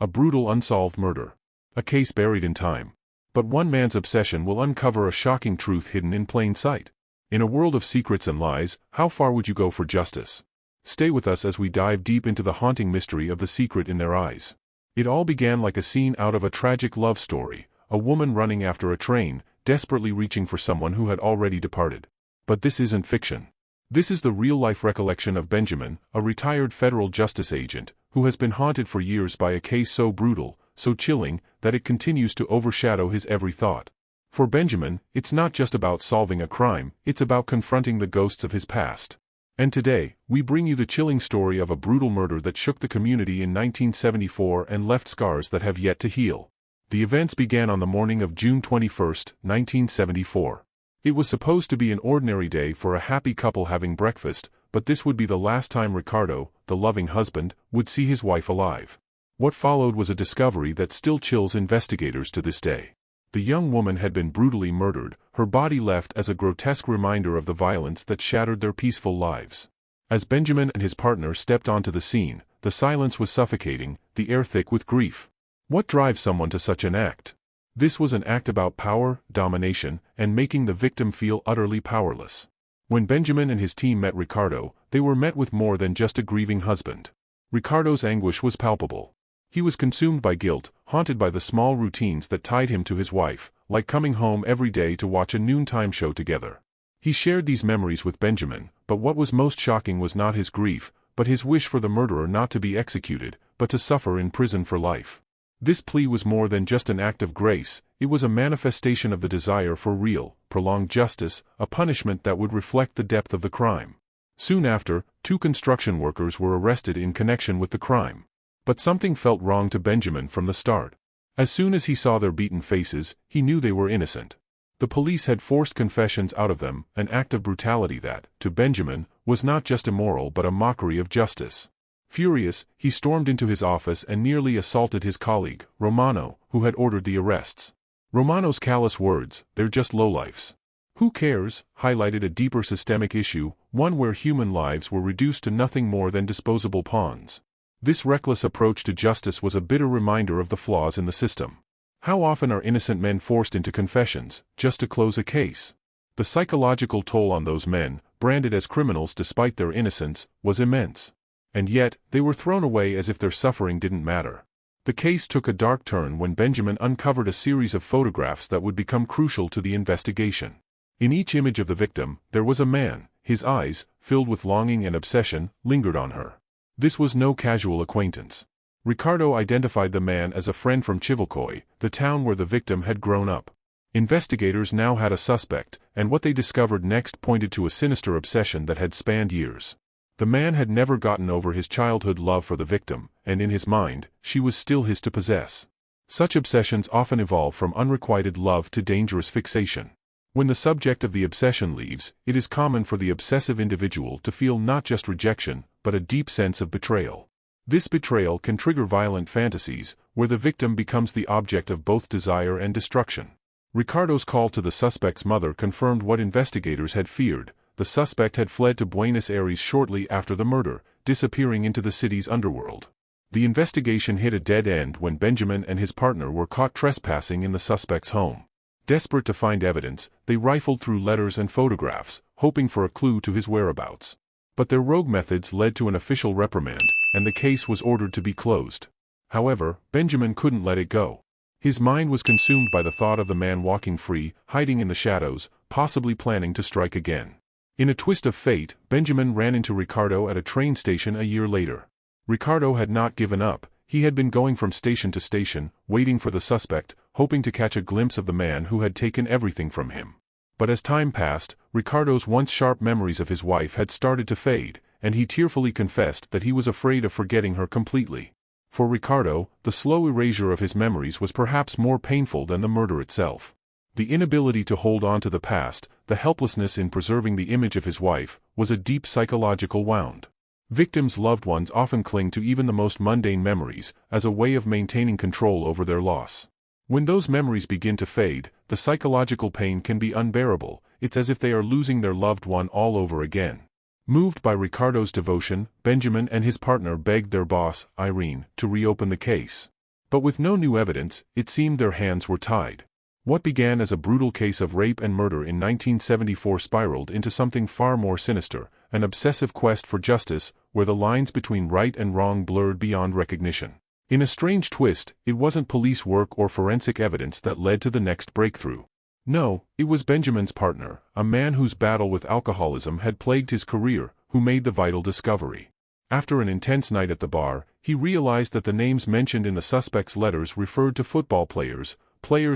A brutal unsolved murder. A case buried in time. But one man's obsession will uncover a shocking truth hidden in plain sight. In a world of secrets and lies, how far would you go for justice? Stay with us as we dive deep into the haunting mystery of the secret in their eyes. It all began like a scene out of a tragic love story, a woman running after a train, desperately reaching for someone who had already departed. But this isn't fiction. This is the real-life recollection of Benjamin, a retired federal justice agent, who has been haunted for years by a case so brutal, so chilling, that it continues to overshadow his every thought. For Benjamin, it's not just about solving a crime, it's about confronting the ghosts of his past. And today, we bring you the chilling story of a brutal murder that shook the community in 1974 and left scars that have yet to heal. The events began on the morning of June 21, 1974. It was supposed to be an ordinary day for a happy couple having breakfast, but this would be the last time Ricardo, the loving husband, would see his wife alive. What followed was a discovery that still chills investigators to this day. The young woman had been brutally murdered, her body left as a grotesque reminder of the violence that shattered their peaceful lives. As Benjamin and his partner stepped onto the scene, the silence was suffocating, the air thick with grief. What drives someone to such an act? This was an act about power, domination, and making the victim feel utterly powerless. When Benjamin and his team met Ricardo, they were met with more than just a grieving husband. Ricardo's anguish was palpable. He was consumed by guilt, haunted by the small routines that tied him to his wife, like coming home every day to watch a noontime show together. He shared these memories with Benjamin, but what was most shocking was not his grief, but his wish for the murderer not to be executed, but to suffer in prison for life. This plea was more than just an act of grace, it was a manifestation of the desire for real, prolonged justice, a punishment that would reflect the depth of the crime. Soon after, 2 construction workers were arrested in connection with the crime. But something felt wrong to Benjamin from the start. As soon as he saw their beaten faces, he knew they were innocent. The police had forced confessions out of them, an act of brutality that, to Benjamin, was not just immoral but a mockery of justice. Furious, he stormed into his office and nearly assaulted his colleague, Romano, who had ordered the arrests. Romano's callous words, "They're just lowlifes. Who cares?" highlighted a deeper systemic issue, one where human lives were reduced to nothing more than disposable pawns. This reckless approach to justice was a bitter reminder of the flaws in the system. How often are innocent men forced into confessions, just to close a case? The psychological toll on those men, branded as criminals despite their innocence, was immense. And yet, they were thrown away as if their suffering didn't matter. The case took a dark turn when Benjamin uncovered a series of photographs that would become crucial to the investigation. In each image of the victim, there was a man, his eyes, filled with longing and obsession, lingered on her. This was no casual acquaintance. Ricardo identified the man as a friend from Chivilcoy, the town where the victim had grown up. Investigators now had a suspect, and what they discovered next pointed to a sinister obsession that had spanned years. The man had never gotten over his childhood love for the victim, and in his mind, she was still his to possess. Such obsessions often evolve from unrequited love to dangerous fixation. When the subject of the obsession leaves, it is common for the obsessive individual to feel not just rejection, but a deep sense of betrayal. This betrayal can trigger violent fantasies, where the victim becomes the object of both desire and destruction. Ricardo's call to the suspect's mother confirmed what investigators had feared. The suspect had fled to Buenos Aires shortly after the murder, disappearing into the city's underworld. The investigation hit a dead end when Benjamin and his partner were caught trespassing in the suspect's home. Desperate to find evidence, they rifled through letters and photographs, hoping for a clue to his whereabouts. But their rogue methods led to an official reprimand, and the case was ordered to be closed. However, Benjamin couldn't let it go. His mind was consumed by the thought of the man walking free, hiding in the shadows, possibly planning to strike again. In a twist of fate, Benjamin ran into Ricardo at a train station a year later. Ricardo had not given up, he had been going from station to station, waiting for the suspect, hoping to catch a glimpse of the man who had taken everything from him. But as time passed, Ricardo's once sharp memories of his wife had started to fade, and he tearfully confessed that he was afraid of forgetting her completely. For Ricardo, the slow erasure of his memories was perhaps more painful than the murder itself. The inability to hold on to the past, the helplessness in preserving the image of his wife, was a deep psychological wound. Victims' loved ones often cling to even the most mundane memories, as a way of maintaining control over their loss. When those memories begin to fade, the psychological pain can be unbearable, it's as if they are losing their loved one all over again. Moved by Ricardo's devotion, Benjamin and his partner begged their boss, Irene, to reopen the case. But with no new evidence, it seemed their hands were tied. What began as a brutal case of rape and murder in 1974 spiraled into something far more sinister, an obsessive quest for justice, where the lines between right and wrong blurred beyond recognition. In a strange twist, it wasn't police work or forensic evidence that led to the next breakthrough. No, it was Benjamin's partner, a man whose battle with alcoholism had plagued his career, who made the vital discovery. After an intense night at the bar, he realized that the names mentioned in the suspect's letters referred to football players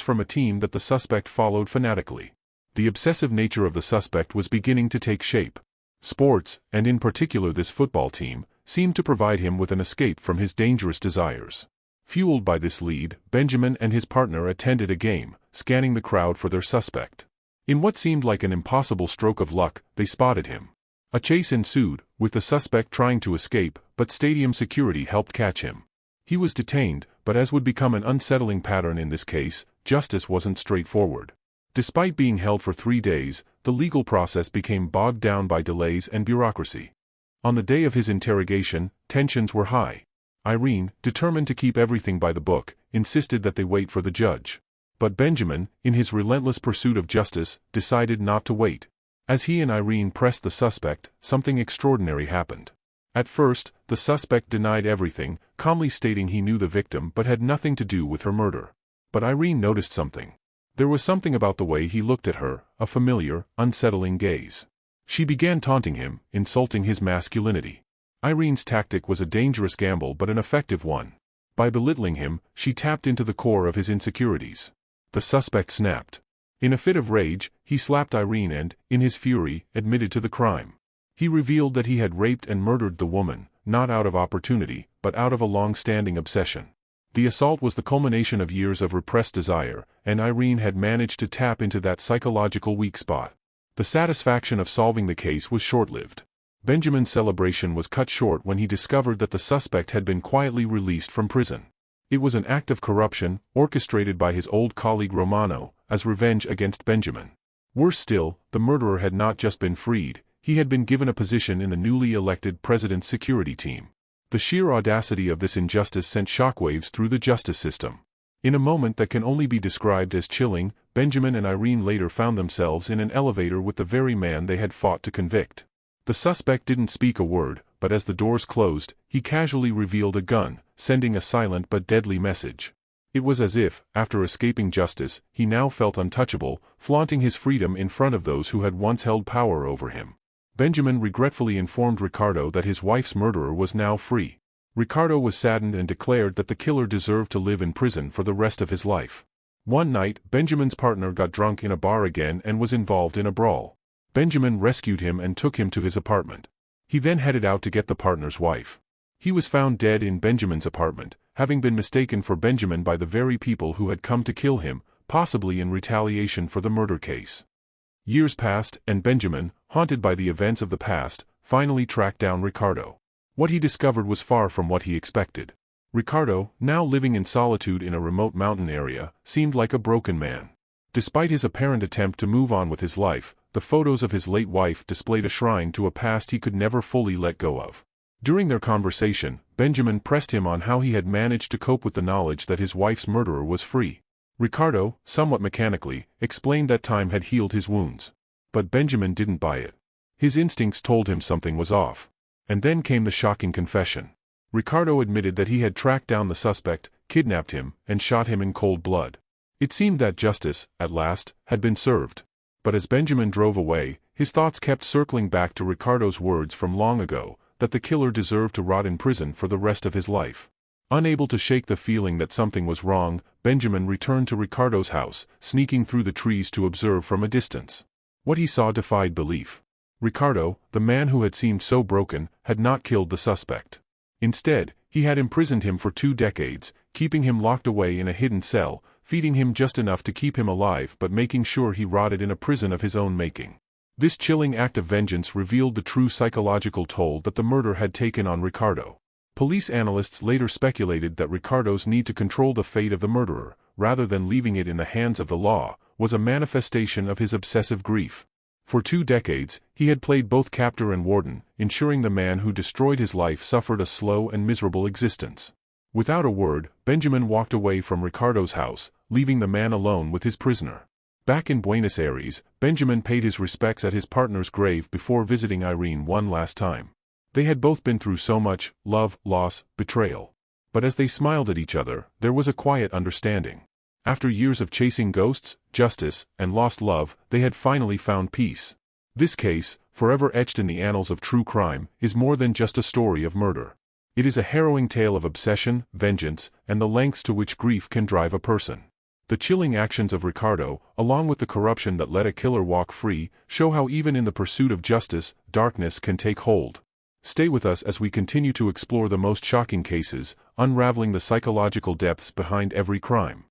from a team that the suspect followed fanatically. The obsessive nature of the suspect was beginning to take shape. Sports, and in particular this football team, seemed to provide him with an escape from his dangerous desires. Fueled by this lead, Benjamin and his partner attended a game, scanning the crowd for their suspect. In what seemed like an impossible stroke of luck, they spotted him. A chase ensued, with the suspect trying to escape, but stadium security helped catch him. He was detained, but as would become an unsettling pattern in this case, justice wasn't straightforward. Despite being held for 3 days, the legal process became bogged down by delays and bureaucracy. On the day of his interrogation, tensions were high. Irene, determined to keep everything by the book, insisted that they wait for the judge. But Benjamin, in his relentless pursuit of justice, decided not to wait. As he and Irene pressed the suspect, something extraordinary happened. At first, the suspect denied everything, calmly stating he knew the victim but had nothing to do with her murder. But Irene noticed something. There was something about the way he looked at her, a familiar, unsettling gaze. She began taunting him, insulting his masculinity. Irene's tactic was a dangerous gamble but an effective one. By belittling him, she tapped into the core of his insecurities. The suspect snapped. In a fit of rage, he slapped Irene and, in his fury, admitted to the crime. He revealed that he had raped and murdered the woman, not out of opportunity, but out of a long-standing obsession. The assault was the culmination of years of repressed desire, and Irene had managed to tap into that psychological weak spot. The satisfaction of solving the case was short-lived. Benjamin's celebration was cut short when he discovered that the suspect had been quietly released from prison. It was an act of corruption, orchestrated by his old colleague Romano, as revenge against Benjamin. Worse still, the murderer had not just been freed, he had been given a position in the newly elected president's security team. The sheer audacity of this injustice sent shockwaves through the justice system. In a moment that can only be described as chilling, Benjamin and Irene later found themselves in an elevator with the very man they had fought to convict. The suspect didn't speak a word, but as the doors closed, he casually revealed a gun, sending a silent but deadly message. It was as if, after escaping justice, he now felt untouchable, flaunting his freedom in front of those who had once held power over him. Benjamin regretfully informed Ricardo that his wife's murderer was now free. Ricardo was saddened and declared that the killer deserved to live in prison for the rest of his life. One night, Benjamin's partner got drunk in a bar again and was involved in a brawl. Benjamin rescued him and took him to his apartment. He then headed out to get the partner's wife. He was found dead in Benjamin's apartment, having been mistaken for Benjamin by the very people who had come to kill him, possibly in retaliation for the murder case. Years passed, and Benjamin, haunted by the events of the past, finally tracked down Ricardo. What he discovered was far from what he expected. Ricardo, now living in solitude in a remote mountain area, seemed like a broken man. Despite his apparent attempt to move on with his life, the photos of his late wife displayed a shrine to a past he could never fully let go of. During their conversation, Benjamin pressed him on how he had managed to cope with the knowledge that his wife's murderer was free. Ricardo, somewhat mechanically, explained that time had healed his wounds. But Benjamin didn't buy it. His instincts told him something was off. And then came the shocking confession. Ricardo admitted that he had tracked down the suspect, kidnapped him, and shot him in cold blood. It seemed that justice, at last, had been served. But as Benjamin drove away, his thoughts kept circling back to Ricardo's words from long ago, that the killer deserved to rot in prison for the rest of his life. Unable to shake the feeling that something was wrong, Benjamin returned to Ricardo's house, sneaking through the trees to observe from a distance. What he saw defied belief. Ricardo, the man who had seemed so broken, had not killed the suspect. Instead, he had imprisoned him for 2 decades, keeping him locked away in a hidden cell, feeding him just enough to keep him alive but making sure he rotted in a prison of his own making. This chilling act of vengeance revealed the true psychological toll that the murder had taken on Ricardo. Police analysts later speculated that Ricardo's need to control the fate of the murderer, rather than leaving it in the hands of the law, was a manifestation of his obsessive grief. For 2 decades, he had played both captor and warden, ensuring the man who destroyed his life suffered a slow and miserable existence. Without a word, Benjamin walked away from Ricardo's house, leaving the man alone with his prisoner. Back in Buenos Aires, Benjamin paid his respects at his partner's grave before visiting Irene one last time. They had both been through so much: love, loss, betrayal. But as they smiled at each other, there was a quiet understanding. After years of chasing ghosts, justice, and lost love, they had finally found peace. This case, forever etched in the annals of true crime, is more than just a story of murder. It is a harrowing tale of obsession, vengeance, and the lengths to which grief can drive a person. The chilling actions of Ricardo, along with the corruption that let a killer walk free, show how even in the pursuit of justice, darkness can take hold. Stay with us as we continue to explore the most shocking cases, unraveling the psychological depths behind every crime.